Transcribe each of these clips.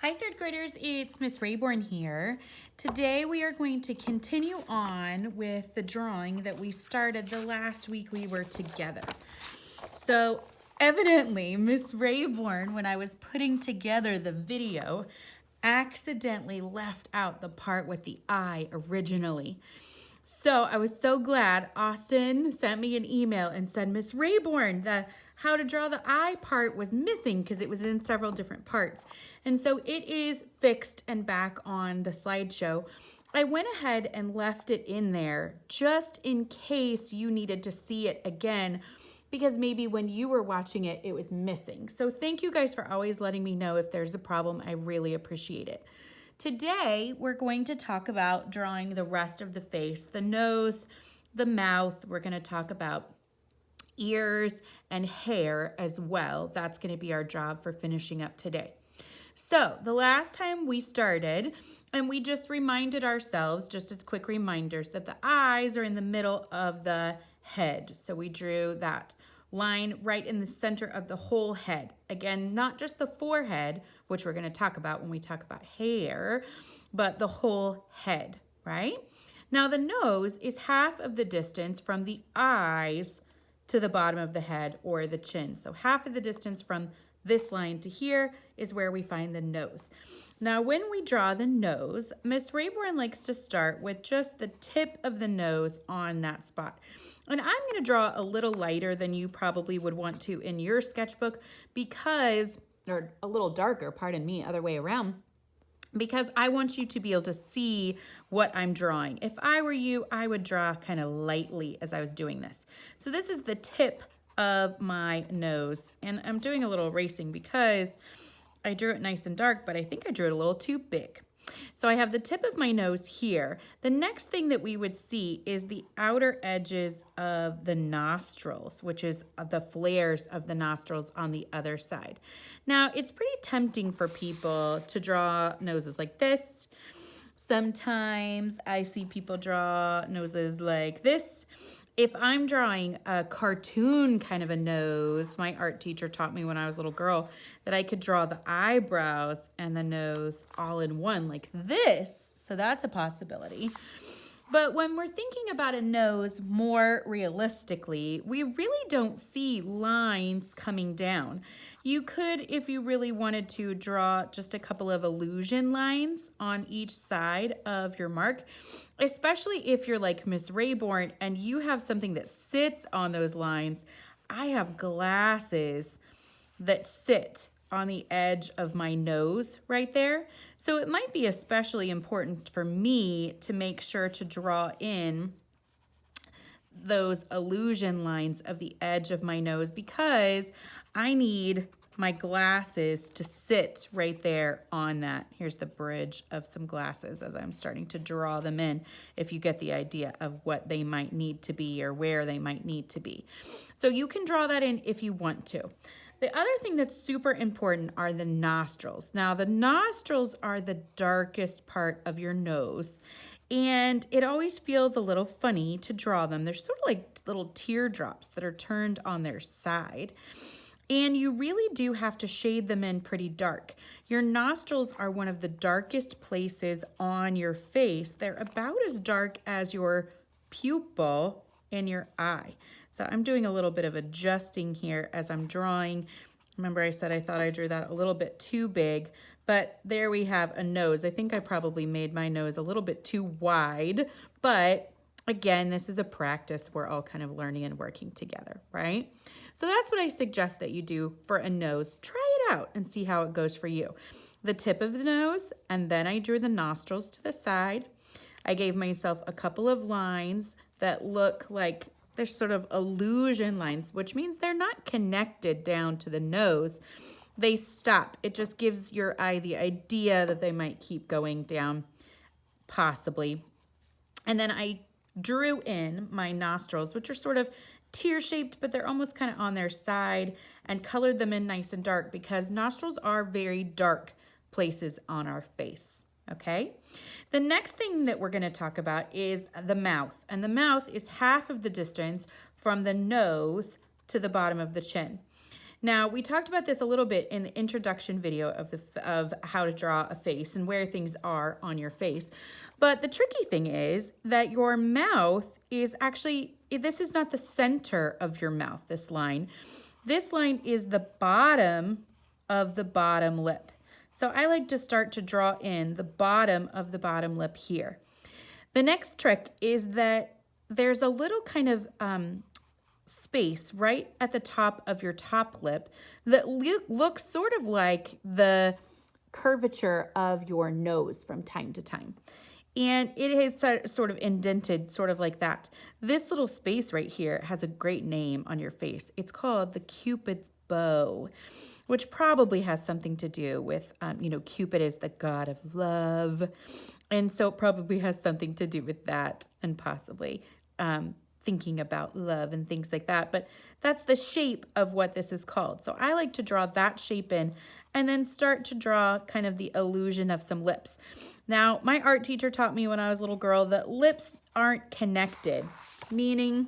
Hi third graders, it's Miss Rayborn here. Today we are going to continue on with the drawing that we started the last week we were together. So evidently Miss Rayborn, when I was putting together the video, accidentally left out the part with the eye originally. So I was so glad Austin sent me an email and said, Miss Rayborn, the how to draw the eye part was missing because it was in several different parts. And so it is fixed and back on the slideshow. I went ahead and left it in there just in case you needed to see it again, because maybe when you were watching it, it was missing. So thank you guys for always letting me know if there's a problem. I really appreciate it. Today, we're going to talk about drawing the rest of the face, the nose, the mouth. We're going to talk about ears and hair as well. That's going to be our job for finishing up today. So the last time we started, and we just reminded ourselves, just as quick reminders, that the eyes are in the middle of the head. So we drew that line right in the center of the whole head. Again, not just the forehead, which we're going to talk about when we talk about hair, but the whole head, right? Now the nose is half of the distance from the eyes to the bottom of the head or the chin. So half of the distance from this line to here is where we find the nose. Now when we draw the nose, Miss Rayborn likes to start with just the tip of the nose on that spot. And I'm going to draw a little lighter than you probably would want to in your sketchbook because, or a little darker, pardon me, other way around, because I want you to be able to see what I'm drawing. If I were you, I would draw kind of lightly as I was doing this. So this is the tip of my nose, and I'm doing a little erasing because I drew it nice and dark, but I think I drew it a little too big. So I have the tip of my nose here. The next thing that we would see is the outer edges of the nostrils, which is the flares of the nostrils on the other side. Now, it's pretty tempting for people to draw noses like this. Sometimes I see people draw noses like this. If I'm drawing a cartoon kind of a nose, my art teacher taught me when I was a little girl that I could draw the eyebrows and the nose all in one like this. So that's a possibility. But when we're thinking about a nose more realistically, we really don't see lines coming down. You could, if you really wanted to, draw just a couple of illusion lines on each side of your mark, especially if you're like Miss Rayborn and you have something that sits on those lines. I have glasses that sit on the edge of my nose right there. So it might be especially important for me to make sure to draw in those illusion lines of the edge of my nose because I need my glasses to sit right there on that. Here's the bridge of some glasses as I'm starting to draw them in, if you get the idea of what they might need to be or where they might need to be. So you can draw that in if you want to. The other thing that's super important are the nostrils. Now, the nostrils are the darkest part of your nose, and it always feels a little funny to draw them. They're sort of like little teardrops that are turned on their side. And you really do have to shade them in pretty dark. Your nostrils are one of the darkest places on your face. They're about as dark as your pupil in your eye. So I'm doing a little bit of adjusting here as I'm drawing. Remember I said I thought I drew that a little bit too big, but there we have a nose. I think I probably made my nose a little bit too wide, but again, this is a practice. We're all kind of learning and working together, right? So that's what I suggest that you do for a nose. Try it out and see how it goes for you. The tip of the nose, and then I drew the nostrils to the side. I gave myself a couple of lines that look like they're sort of illusion lines, which means they're not connected down to the nose. They stop. It just gives your eye the idea that they might keep going down, possibly. And then I drew in my nostrils, which are sort of tear-shaped, but they're almost kind of on their side, and colored them in nice and dark because nostrils are very dark places on our face, okay? The next thing that we're going to talk about is the mouth, and the mouth is half of the distance from the nose to the bottom of the chin. Now, we talked about this a little bit in the introduction video of how to draw a face and where things are on your face. But the tricky thing is that your mouth is actually, this is not the center of your mouth, this line. This line is the bottom of the bottom lip. So I like to start to draw in the bottom of the bottom lip here. The next trick is that there's a little kind of space right at the top of your top lip that looks sort of like the curvature of your nose from time to time. And it is sort of indented, sort of like that. This little space right here has a great name on your face. It's called the Cupid's bow, which probably has something to do with, Cupid is the god of love. And so it probably has something to do with that and possibly thinking about love and things like that. But that's the shape of what this is called. So I like to draw that shape in and then start to draw kind of the illusion of some lips. Now, my art teacher taught me when I was a little girl that lips aren't connected, meaning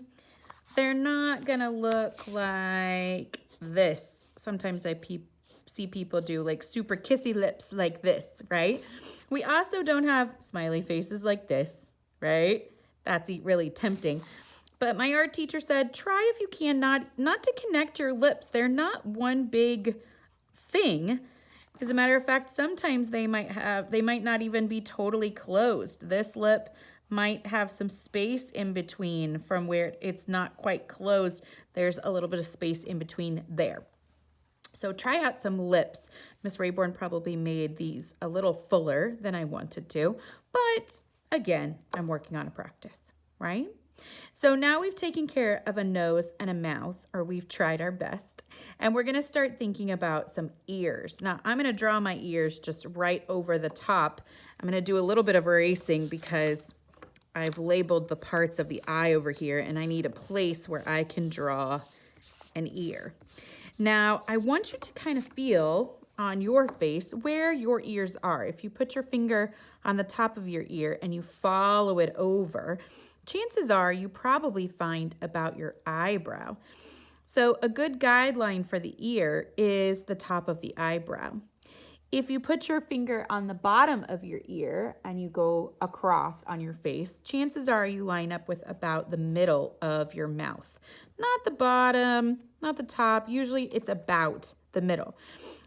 they're not gonna look like this. Sometimes I see people do like super kissy lips like this, right? We also don't have smiley faces like this, right? That's really tempting. But my art teacher said, try if you can not to connect your lips. They're not one big thing. As a matter of fact, sometimes they might not even be totally closed. This lip might have some space in between from where it's not quite closed. There's a little bit of space in between there. So try out some lips. Miss Rayborn probably made these a little fuller than I wanted to, but again, I'm working on a practice, right? So now we've taken care of a nose and a mouth, or we've tried our best, and we're gonna start thinking about some ears. Now I'm gonna draw my ears just right over the top. I'm gonna do a little bit of erasing because I've labeled the parts of the eye over here and I need a place where I can draw an ear. Now I want you to kind of feel on your face where your ears are. If you put your finger on the top of your ear and you follow it over, chances are you probably find about your eyebrow. So a good guideline for the ear is the top of the eyebrow. If you put your finger on the bottom of your ear and you go across on your face, chances are you line up with about the middle of your mouth. Not the bottom, not the top. Usually it's about the middle.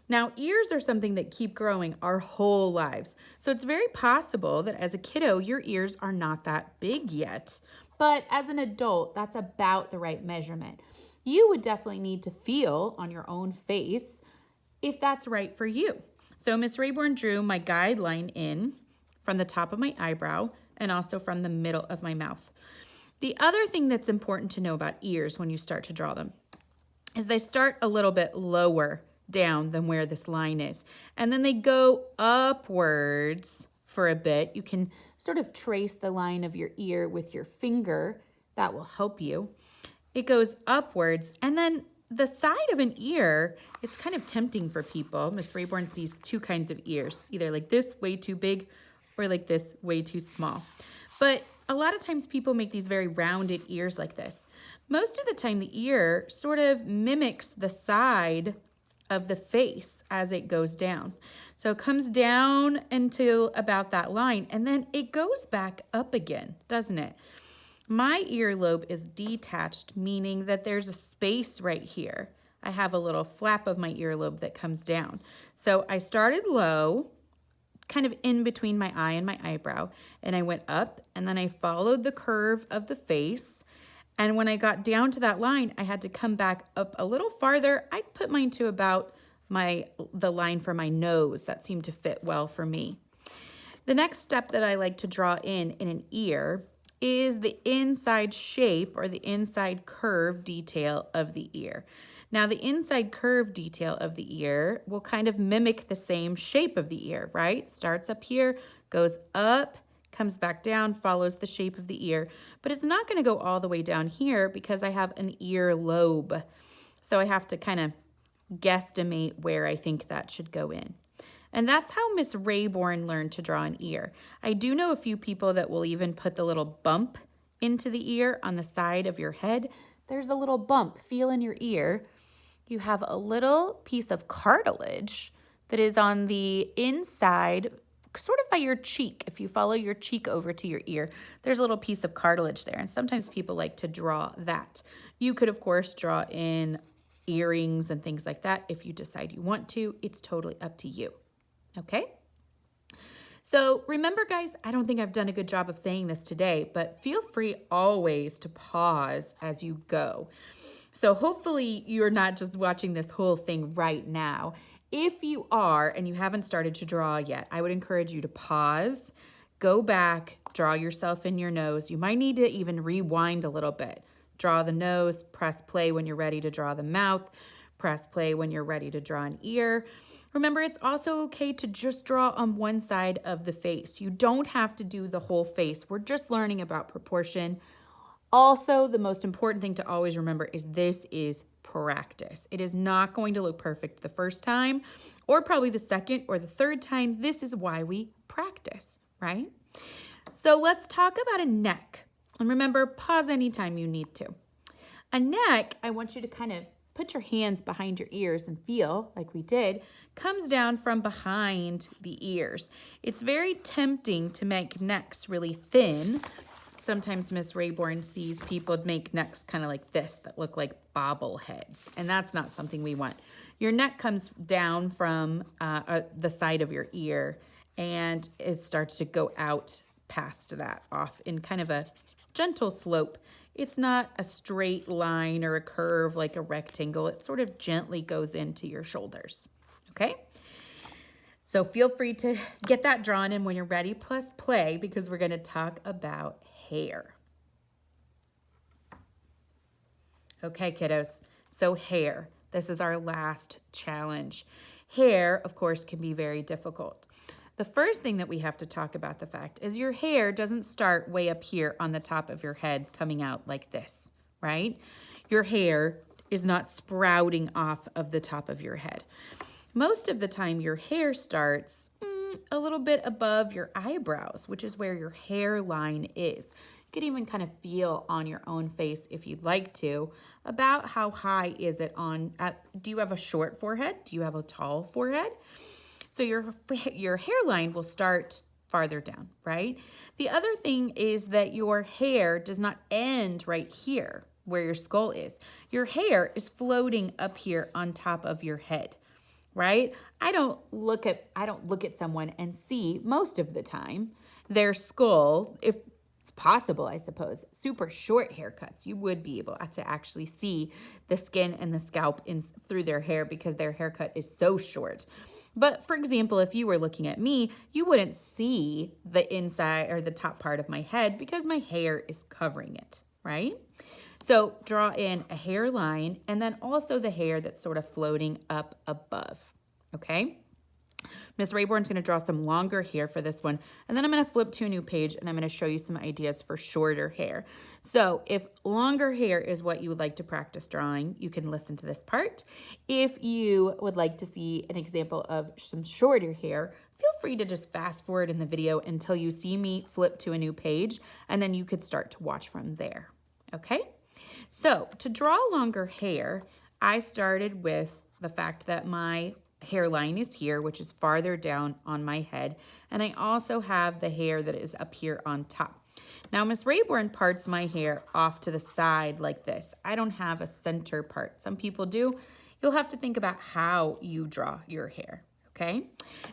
Now, ears are something that keep growing our whole lives. So it's very possible that as a kiddo, your ears are not that big yet. But as an adult, that's about the right measurement. You would definitely need to feel on your own face if that's right for you. So Miss Rayborn drew my guideline in from the top of my eyebrow and also from the middle of my mouth. The other thing that's important to know about ears when you start to draw them is they start a little bit lower down than where this line is. And then they go upwards for a bit. You can sort of trace the line of your ear with your finger. That will help you. It goes upwards, and then the side of an ear, it's kind of tempting for people. Miss Rayborn sees two kinds of ears, either like this, way too big, or like this, way too small. But a lot of times people make these very rounded ears like this. Most of the time the ear sort of mimics the side of the face as it goes down. So it comes down until about that line, and then it goes back up again, doesn't it? My earlobe is detached, meaning that there's a space right here. I have a little flap of my earlobe that comes down. So I started low, kind of in between my eye and my eyebrow, and I went up, and then I followed the curve of the face. And when I got down to that line, I had to come back up a little farther. I put mine to about the line for my nose. That seemed to fit well for me. The next step that I like to draw in an ear is the inside shape or the inside curve detail of the ear. Now, the inside curve detail of the ear will kind of mimic the same shape of the ear, right? Starts up here, goes up, comes back down, follows the shape of the ear. But it's not going to go all the way down here because I have an ear lobe. So I have to kind of guesstimate where I think that should go in. And that's how Miss Rayborn learned to draw an ear. I do know a few people that will even put the little bump into the ear on the side of your head. There's a little bump. Feel in your ear. you have a little piece of cartilage that is on the inside, sort of by your cheek. If you follow your cheek over to your ear, there's a little piece of cartilage there. And sometimes people like to draw that. You could, of course, draw in earrings and things like that if you decide you want to. It's totally up to you. Okay? So remember, guys, I don't think I've done a good job of saying this today, but feel free always to pause as you go. So hopefully you're not just watching this whole thing right now. If you are and you haven't started to draw yet, I would encourage you to pause, go back, draw yourself in your nose. You might need to even rewind a little bit. Draw the nose, press play when you're ready to draw the mouth, press play when you're ready to draw an ear. Remember, it's also okay to just draw on one side of the face. You don't have to do the whole face. We're just learning about proportion. Also, the most important thing to always remember is this is practice. It is not going to look perfect the first time or probably the second or the third time. This is why we practice, right? So let's talk about a neck. And remember, pause anytime you need to. A neck, I want you to kind of put your hands behind your ears and feel, like we did, comes down from behind the ears. It's very tempting to make necks really thin. Sometimes Miss Rayborn sees people make necks kind of like this that look like bobbleheads, and that's not something we want. Your neck comes down from the side of your ear, and it starts to go out past that off in kind of a gentle slope. It's not a straight line or a curve like a rectangle. It sort of gently goes into your shoulders, okay? So feel free to get that drawn in when you're ready, plus play, because we're gonna talk about hair. Okay, kiddos, so hair. This is our last challenge. Hair, of course, can be very difficult. The first thing that we have to talk about the fact is your hair doesn't start way up here on the top of your head coming out like this, right? Your hair is not sprouting off of the top of your head. Most of the time, your hair starts a little bit above your eyebrows, which is where your hairline is. You could even kind of feel on your own face, if you'd like to, about how high is it on, do you have a short forehead? Do you have a tall forehead? So your hairline will start farther down, right? The other thing is that your hair does not end right here where your skull is. Your hair is floating up here on top of your head, right? I don't look at someone and see most of the time their skull, if it's possible, I suppose, super short haircuts, you would be able to actually see the skin and the scalp through their hair because their haircut is so short. But for example, if you were looking at me, you wouldn't see the inside or the top part of my head because my hair is covering it, right? So draw in a hairline and then also the hair that's sort of floating up above, okay? Miss Rayborn's going to draw some longer hair for this one, and then I'm going to flip to a new page and I'm going to show you some ideas for shorter hair. So if longer hair is what you would like to practice drawing, you can listen to this part. If you would like to see an example of some shorter hair, feel free to just fast forward in the video until you see me flip to a new page, and then you could start to watch from there, okay? So to draw longer hair, I started with the fact that my hairline is here, which is farther down on my head, and I also have the hair that is up here on top. Now, Miss Rayborn parts my hair off to the side like this. I don't have a center part. Some people do. You'll have to think about how you draw your hair, okay?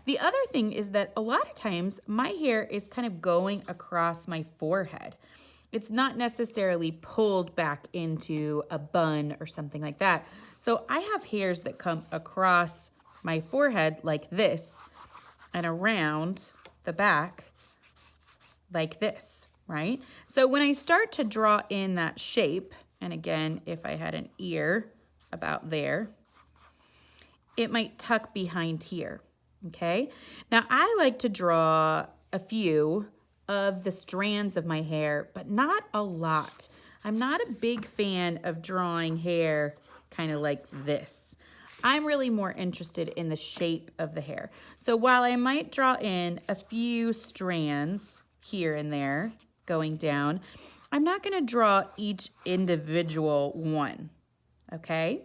The other thing is that a lot of times my hair is kind of going across my forehead. It's not necessarily pulled back into a bun or something like that. So I have hairs that come across my forehead like this and around the back like this, right? So when I start to draw in that shape, and again, if I had an ear about there, it might tuck behind here, okay? Now I like to draw a few of the strands of my hair, but not a lot. I'm not a big fan of drawing hair kind of like this. I'm really more interested in the shape of the hair. So while I might draw in a few strands here and there going down, I'm not gonna draw each individual one, okay?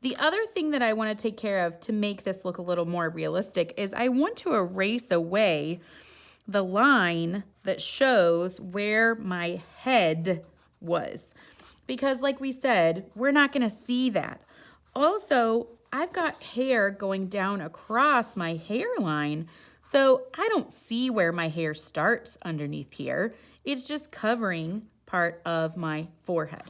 The other thing that I want to take care of to make this look a little more realistic is I want to erase away the line that shows where my head was. Because like we said, we're not going to see that. Also, I've got hair going down across my hairline, so I don't see where my hair starts underneath here. It's just covering part of my forehead.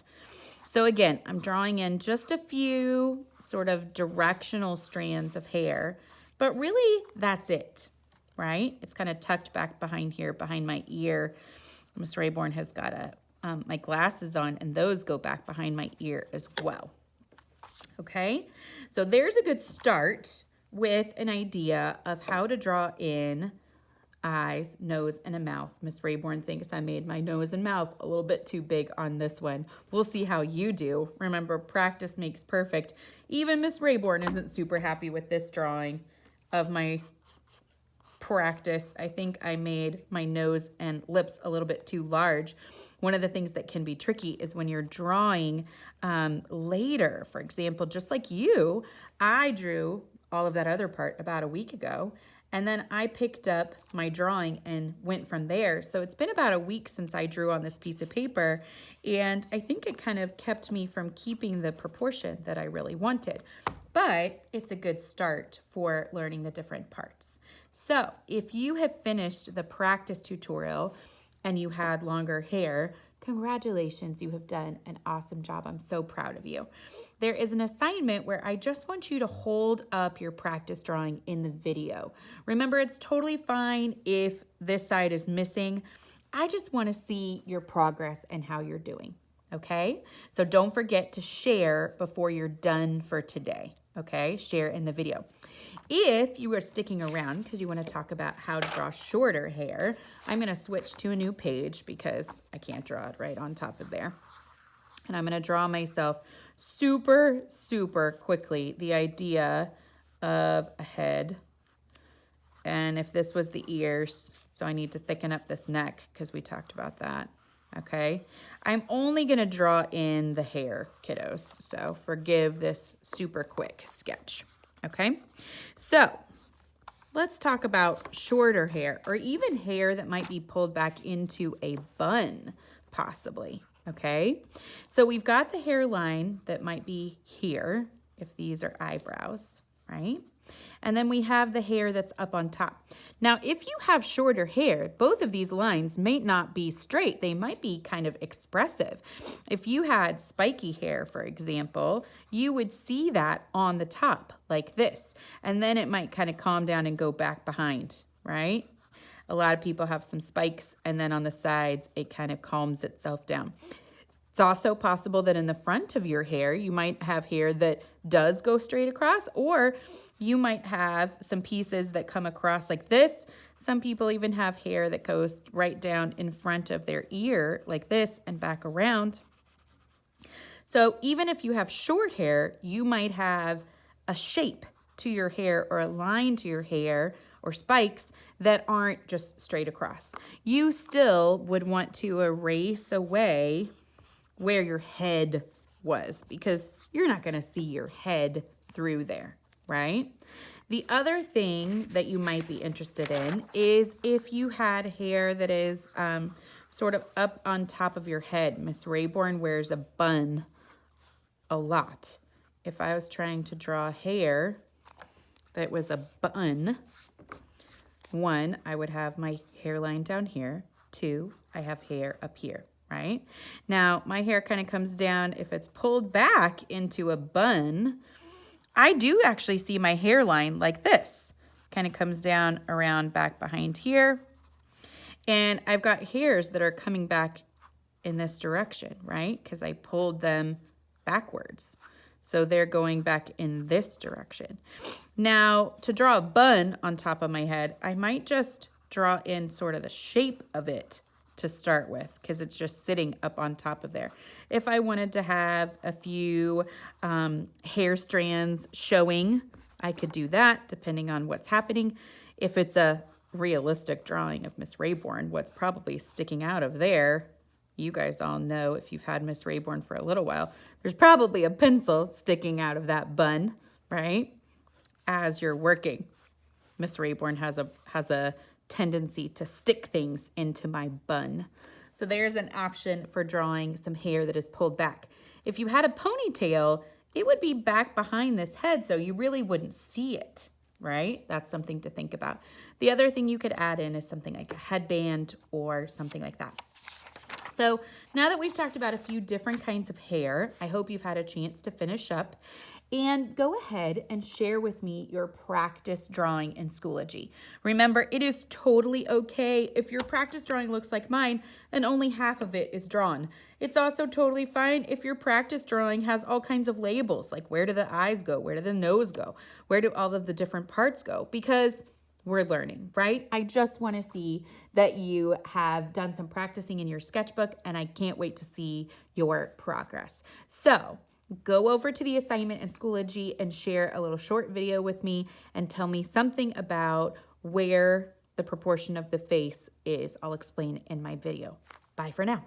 So again, I'm drawing in just a few sort of directional strands of hair, but really that's it, right? It's kind of tucked back behind here, behind my ear. Miss Rayborn has got my glasses on, and those go back behind my ear as well. Okay, so there's a good start with an idea of how to draw in eyes, nose, and a mouth. Miss Rayborn thinks I made my nose and mouth a little bit too big on this one. We'll see how you do. Remember, practice makes perfect. Even Miss Rayborn isn't super happy with this drawing of my practice. I think I made my nose and lips a little bit too large. One of the things that can be tricky is when you're drawing later. For example, just like you, I drew all of that other part about a week ago, and then I picked up my drawing and went from there. So it's been about a week since I drew on this piece of paper, and I think it kind of kept me from keeping the proportion that I really wanted. But it's a good start for learning the different parts. So if you have finished the practice tutorial and you had longer hair, congratulations, you have done an awesome job. I'm so proud of you. There is an assignment where I just want you to hold up your practice drawing in the video. Remember, it's totally fine if this side is missing. I just want to see your progress and how you're doing, okay? So don't forget to share before you're done for today, okay? Share in the video. If you are sticking around because you want to talk about how to draw shorter hair, I'm going to switch to a new page because I can't draw it right on top of there. And I'm going to draw myself super, super quickly the idea of a head. And if this was the ears, so I need to thicken up this neck because we talked about that. Okay, I'm only going to draw in the hair, kiddos. So forgive this super quick sketch. Okay, so let's talk about shorter hair or even hair that might be pulled back into a bun, possibly. Okay, so we've got the hairline that might be here if these are eyebrows, right? And then we have the hair that's up on top. Now, if you have shorter hair, both of these lines may not be straight. They might be kind of expressive. If you had spiky hair, for example, you would see that on the top like this. And then it might kind of calm down and go back behind, right? A lot of people have some spikes, and then on the sides, it kind of calms itself down. It's also possible that in the front of your hair, you might have hair that does go straight across, or you might have some pieces that come across like this. Some people even have hair that goes right down in front of their ear like this and back around. So even if you have short hair, you might have a shape to your hair or a line to your hair or spikes that aren't just straight across. You still would want to erase away where your head was because you're not going to see your head through there, right? The other thing that you might be interested in is if you had hair that is sort of up on top of your head. Miss Rayborn wears a bun a lot. If I was trying to draw hair that was a bun, 1, I would have my hairline down here. 2, I have hair up here, right? Now, my hair kind of comes down. If it's pulled back into a bun, I do actually see my hairline like this. Kind of comes down around back behind here. And I've got hairs that are coming back in this direction, right? Because I pulled them backwards. So they're going back in this direction. Now, to draw a bun on top of my head, I might just draw in sort of the shape of it to start with because it's just sitting up on top of there. If I wanted to have a few hair strands showing, I could do that depending on what's happening. If it's a realistic drawing of Miss Rayborn, what's probably sticking out of there you guys all know, if you've had Miss Rayborn for a little while, there's probably a pencil sticking out of that bun, right? As you're working. Miss Rayborn has a tendency to stick things into my bun. So there's an option for drawing some hair that is pulled back. If you had a ponytail, it would be back behind this head, so you really wouldn't see it, right? That's something to think about. The other thing you could add in is something like a headband or something like that. So now that we've talked about a few different kinds of hair, I hope you've had a chance to finish up. And go ahead and share with me your practice drawing in Schoology. Remember, it is totally okay if your practice drawing looks like mine and only half of it is drawn. It's also totally fine if your practice drawing has all kinds of labels, like where do the eyes go, where do the nose go, where do all of the different parts go, because we're learning, right? I just want to see that you have done some practicing in your sketchbook, and I can't wait to see your progress. So go over to the assignment in Schoology and share a little short video with me and tell me something about where the proportion of the face is. I'll explain in my video. Bye for now.